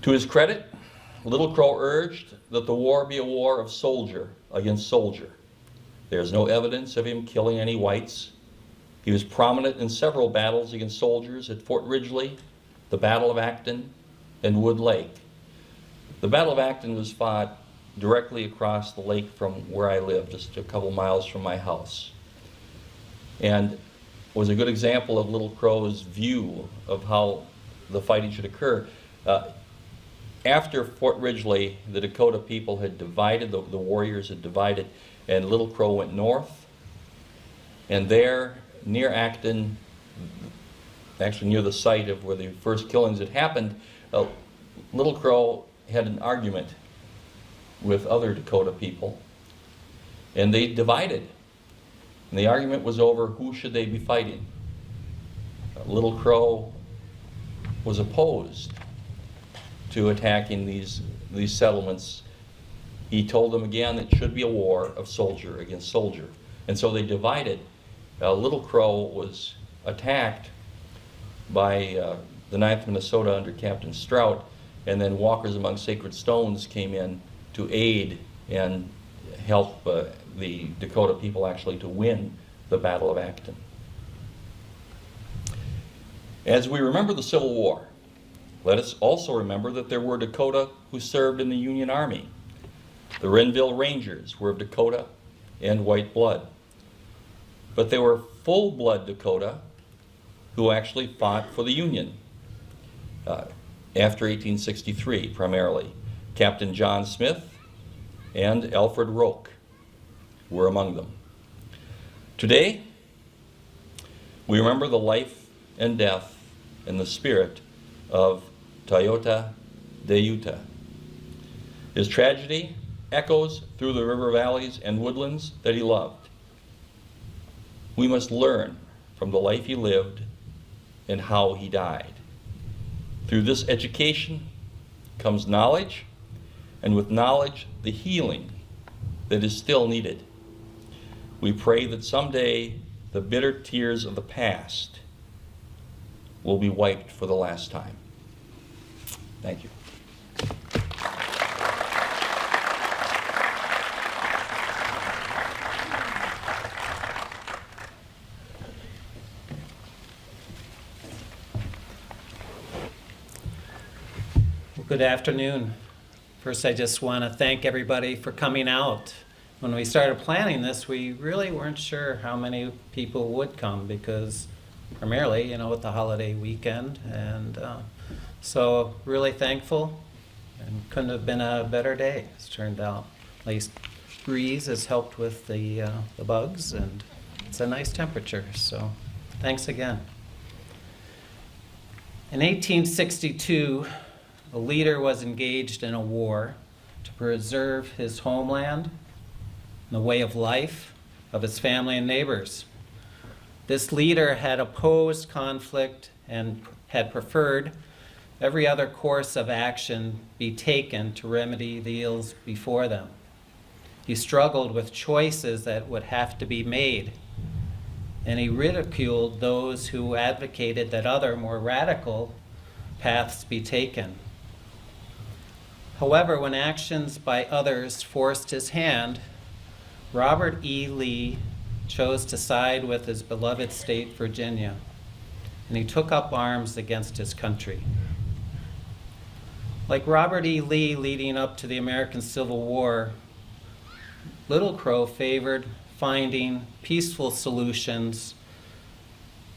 To his credit, Little Crow urged that the war be a war of soldier against soldier. There's no evidence of him killing any whites. He was prominent in several battles against soldiers at Fort Ridgely, the Battle of Acton, and Wood Lake. The Battle of Acton was fought directly across the lake from where I live, just a couple miles from my house, and was a good example of Little Crow's view of how the fighting should occur. After Fort Ridgely, the Dakota people had divided, the warriors had divided, and Little Crow went north. And there, near Acton, actually near the site of where the first killings had happened, Little Crow had an argument with other Dakota people, and they divided. And the argument was over who should they be fighting. Little Crow was opposed to attacking these settlements. He told them again that it should be a war of soldier against soldier. And so they divided. Little Crow was attacked by the 9th Minnesota under Captain Strout, and then Walkers Among Sacred Stones came in to aid and help the Dakota people actually to win the Battle of Acton. As we remember the Civil War, let us also remember that there were Dakota who served in the Union Army. The Renville Rangers were of Dakota and white blood. But there were full-blood Dakota who actually fought for the Union after 1863, primarily. Captain John Smith and Alfred Roque were among them. Today, we remember the life and death and the spirit of Toyota DeYuta. His tragedy echoes through the river valleys and woodlands that he loved. We must learn from the life he lived and how he died. Through this education comes knowledge, and with knowledge, the healing that is still needed. We pray that someday the bitter tears of the past will be wiped for the last time. Thank you. Good afternoon. First, I just want to thank everybody for coming out. When we started planning this, we really weren't sure how many people would come because primarily, with the holiday weekend. And so really thankful, and couldn't have been a better day, it's turned out. At least breeze has helped with the bugs, and it's a nice temperature, so thanks again. In 1862, a leader was engaged in a war to preserve his homeland and the way of life of his family and neighbors. This leader had opposed conflict and had preferred every other course of action be taken to remedy the ills before them. He struggled with choices that would have to be made, and he ridiculed those who advocated that other, more radical paths be taken. However, when actions by others forced his hand, Robert E. Lee chose to side with his beloved state, Virginia, and he took up arms against his country. Like Robert E. Lee leading up to the American Civil War, Little Crow favored finding peaceful solutions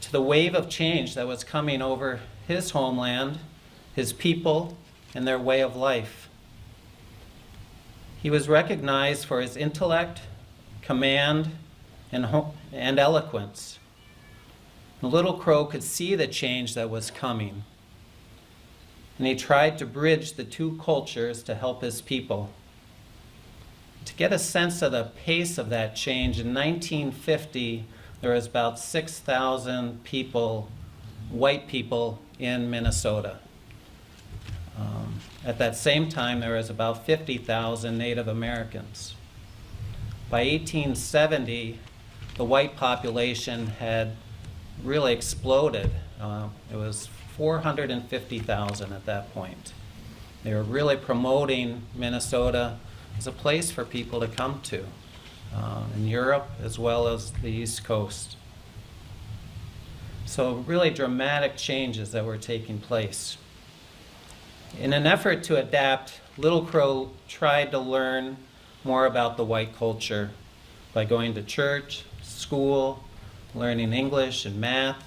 to the wave of change that was coming over his homeland, his people, and their way of life. He was recognized for his intellect, command, and eloquence. The Little Crow could see the change that was coming, and he tried to bridge the two cultures to help his people. To get a sense of the pace of that change, in 1950, there was about 6,000 people, white people, in Minnesota. At that same time, there was about 50,000 Native Americans. By 1870, the white population had really exploded. It was 450,000 at that point. They were really promoting Minnesota as a place for people to come to in Europe as well as the East Coast. So really dramatic changes that were taking place. In an effort to adapt, Little Crow tried to learn more about the white culture by going to church, school, learning English and math.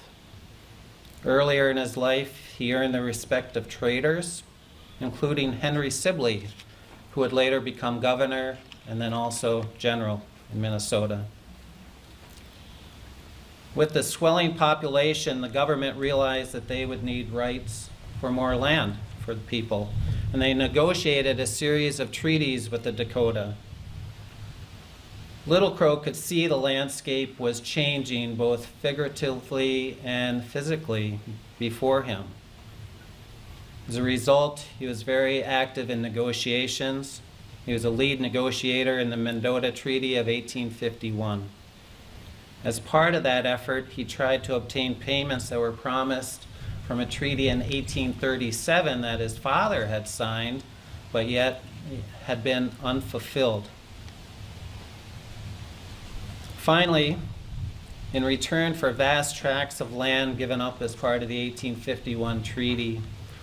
Earlier in his life, he earned the respect of traders, including Henry Sibley, who would later become governor and then also general in Minnesota. With the swelling population, the government realized that they would need rights for more land for the people, and they negotiated a series of treaties with the Dakota. Little Crow could see the landscape was changing both figuratively and physically before him. As a result, he was very active in negotiations. He was a lead negotiator in the Mendota Treaty of 1851. As part of that effort, he tried to obtain payments that were promised from a treaty in 1837 that his father had signed, but yet had been unfulfilled. Finally, in return for vast tracts of land given up as part of the 1851 treaty,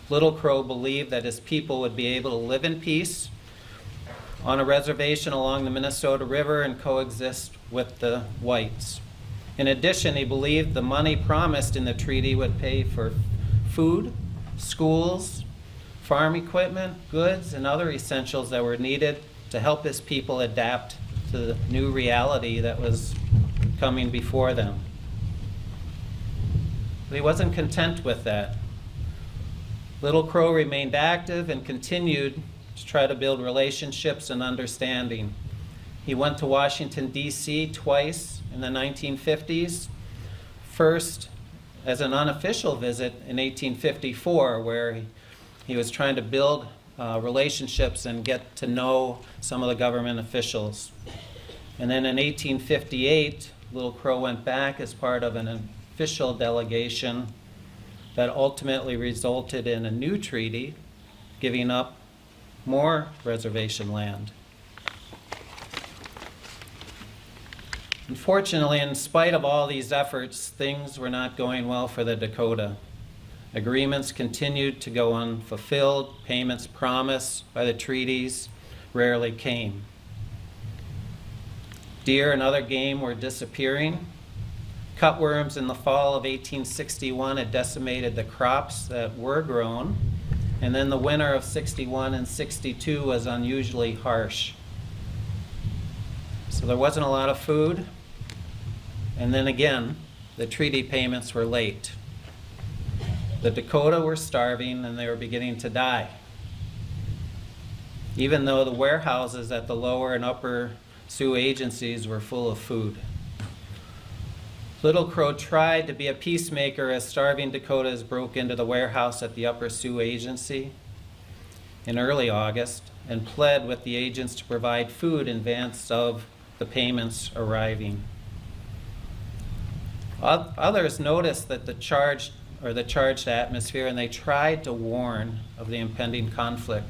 Little Crow believed that his people would be able to live in peace on a reservation along the Minnesota River and coexist with the whites. In addition, he believed the money promised in the treaty would pay for food, schools, farm equipment, goods, and other essentials that were needed to help his people adapt to the new reality that was coming before them. But he wasn't content with that. Little Crow remained active and continued to try to build relationships and understanding. He went to Washington, D.C. twice in the 1950s, first as an unofficial visit in 1854, where he was trying to build relationships and get to know some of the government officials. And then in 1858, Little Crow went back as part of an official delegation that ultimately resulted in a new treaty, giving up more reservation land. Unfortunately, in spite of all these efforts, things were not going well for the Dakota. Agreements continued to go unfulfilled. Payments promised by the treaties rarely came. Deer and other game were disappearing. Cutworms in the fall of 1861 had decimated the crops that were grown, and then the winter of 61 and 62 was unusually harsh. So there wasn't a lot of food, and then again, the treaty payments were late. The Dakota were starving and they were beginning to die, even though the warehouses at the lower and upper Sioux agencies were full of food. Little Crow tried to be a peacemaker as starving Dakotas broke into the warehouse at the upper Sioux agency in early August and pled with the agents to provide food in advance of the payments arriving. Others noticed that the charged atmosphere, and they tried to warn of the impending conflict.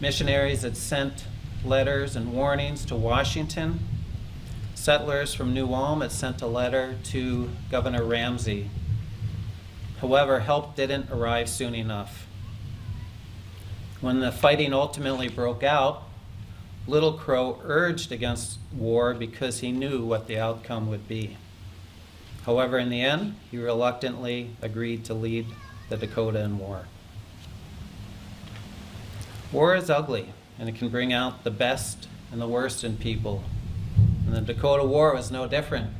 Missionaries had sent letters and warnings to Washington. Settlers from New Ulm had sent a letter to Governor Ramsey. However, help didn't arrive soon enough. When the fighting ultimately broke out, Little Crow urged against war because he knew what the outcome would be. However, in the end, he reluctantly agreed to lead the Dakota in war. War is ugly, and it can bring out the best and the worst in people. And the Dakota War was no different.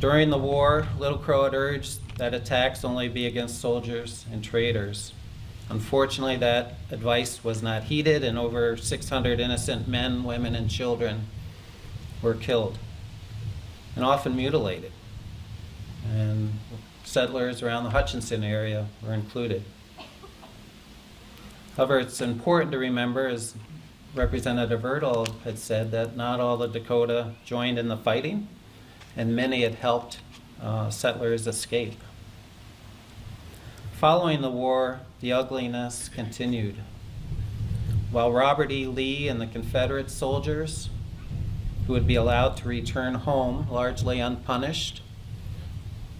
During the war, Little Crow had urged that attacks only be against soldiers and traders. Unfortunately, that advice was not heeded, and over 600 innocent men, women, and children were killed and often mutilated. And settlers around the Hutchinson area were included. However, it's important to remember, as Representative Erdahl had said, that not all the Dakota joined in the fighting, and many had helped settlers escape. Following the war, the ugliness continued. While Robert E. Lee and the Confederate soldiers, who would be allowed to return home largely unpunished,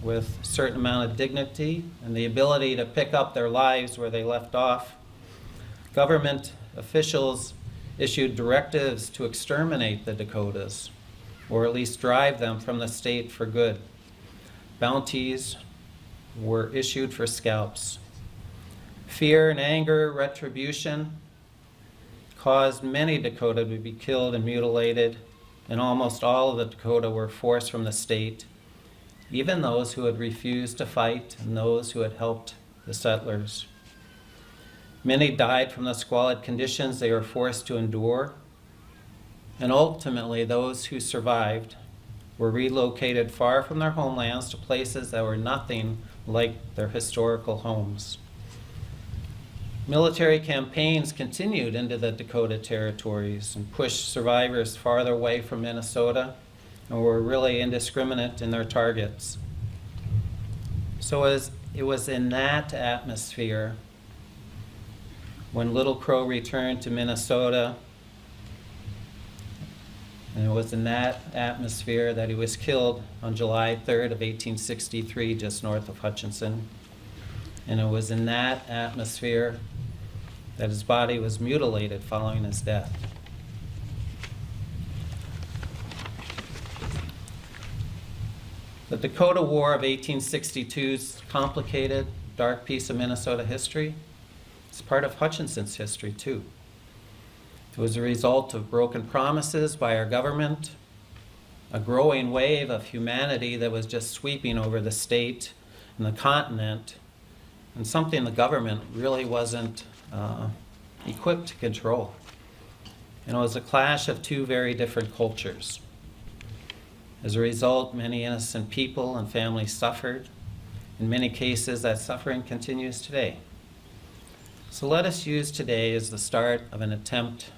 with a certain amount of dignity and the ability to pick up their lives where they left off, government officials issued directives to exterminate the Dakotas, or at least drive them from the state for good. Bounties were issued for scalps. Fear and anger, retribution caused many Dakota to be killed and mutilated, and almost all of the Dakota were forced from the state, even those who had refused to fight and those who had helped the settlers. Many died from the squalid conditions they were forced to endure, and ultimately those who survived were relocated far from their homelands to places that were nothing like their historical homes. Military campaigns continued into the Dakota territories and pushed survivors farther away from Minnesota, and were really indiscriminate in their targets. So it was in that atmosphere when Little Crow returned to Minnesota, and it was in that atmosphere that he was killed on July 3rd of 1863, just north of Hutchinson. And it was in that atmosphere that his body was mutilated following his death. The Dakota War of 1862's complicated, dark piece of Minnesota history. It's part of Hutchinson's history, too. It was a result of broken promises by our government, a growing wave of humanity that was just sweeping over the state and the continent, and something the government really wasn't equipped to control. And it was a clash of two very different cultures. As a result, many innocent people and families suffered. In many cases, that suffering continues today. So let us use today as the start of an attempt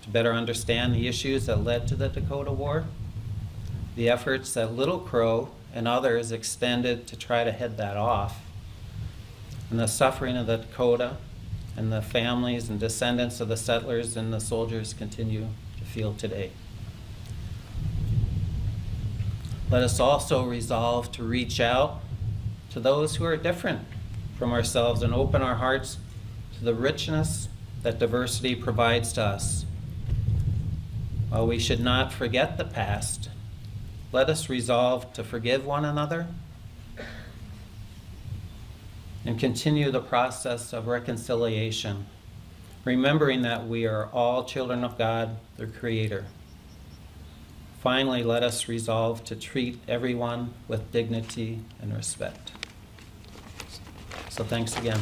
to better understand the issues that led to the Dakota War, the efforts that Little Crow and others extended to try to head that off, and the suffering of the Dakota and the families and descendants of the settlers and the soldiers continue to feel today. Let us also resolve to reach out to those who are different from ourselves and open our hearts to the richness that diversity provides to us. While we should not forget the past, let us resolve to forgive one another and continue the process of reconciliation, remembering that we are all children of God, the Creator. Finally, let us resolve to treat everyone with dignity and respect. So thanks again.